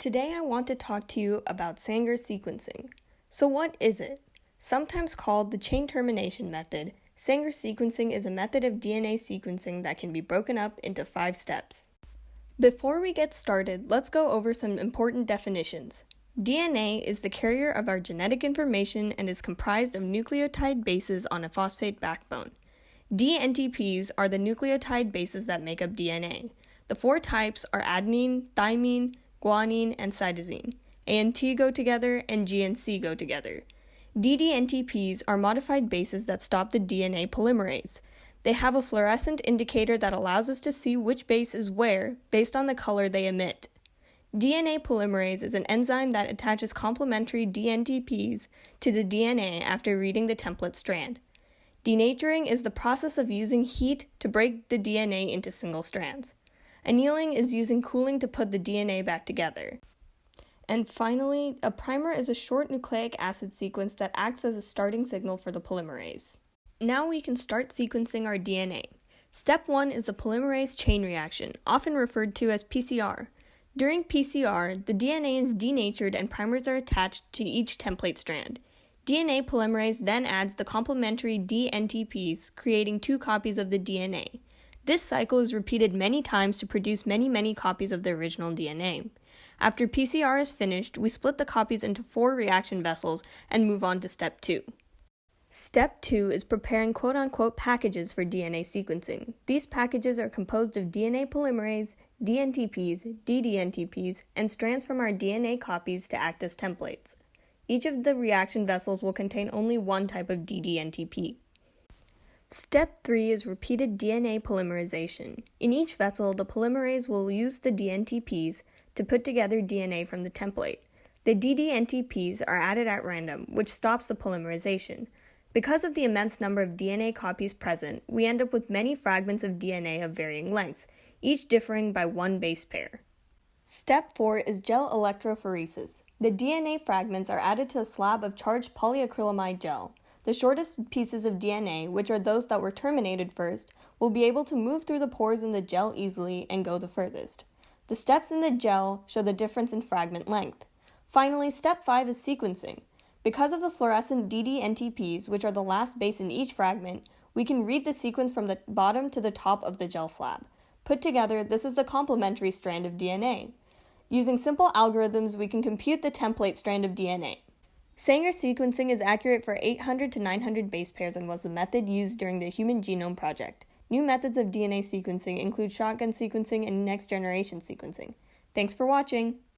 Today I want to talk to you about Sanger sequencing. So what is it? Sometimes called the chain termination method, Sanger sequencing is a method of DNA sequencing that can be broken up into 5 steps. Before we get started, let's go over some important definitions. DNA is the carrier of our genetic information and is comprised of nucleotide bases on a phosphate backbone. dNTPs are the nucleotide bases that make up DNA. The 4 types are adenine, thymine, guanine, and cytosine. A and T go together, and G and C go together. ddNTPs are modified bases that stop the DNA polymerase. They have a fluorescent indicator that allows us to see which base is where based on the color they emit. DNA polymerase is an enzyme that attaches complementary dNTPs to the DNA after reading the template strand. Denaturing is the process of using heat to break the DNA into single strands. Annealing is using cooling to put the DNA back together. And finally, a primer is a short nucleic acid sequence that acts as a starting signal for the polymerase. Now we can start sequencing our DNA. Step 1 is the polymerase chain reaction, often referred to as PCR. During PCR, the DNA is denatured and primers are attached to each template strand. DNA polymerase then adds the complementary dNTPs, creating 2 copies of the DNA. This cycle is repeated many times to produce many copies of the original DNA. After PCR is finished, we split the copies into 4 reaction vessels and move on to step 2. Step 2 is preparing quote-unquote packages for DNA sequencing. These packages are composed of DNA polymerase, dNTPs, ddNTPs, and strands from our DNA copies to act as templates. Each of the reaction vessels will contain only one type of ddNTP. Step 3 is repeated DNA polymerization. In each vessel, the polymerase will use the dNTPs to put together DNA from the template. The ddNTPs are added at random, which stops the polymerization. Because of the immense number of DNA copies present, we end up with many fragments of DNA of varying lengths, each differing by 1 base pair. Step 4 is gel electrophoresis. The DNA fragments are added to a slab of charged polyacrylamide gel. The shortest pieces of DNA, which are those that were terminated first, will be able to move through the pores in the gel easily and go the furthest. The steps in the gel show the difference in fragment length. Finally, step 5 is sequencing. Because of the fluorescent ddNTPs, which are the last base in each fragment, we can read the sequence from the bottom to the top of the gel slab. Put together, this is the complementary strand of DNA. Using simple algorithms, we can compute the template strand of DNA. Sanger sequencing is accurate for 800 to 900 base pairs and was the method used during the Human Genome Project. New methods of DNA sequencing include shotgun sequencing and next-generation sequencing. Thanks for watching!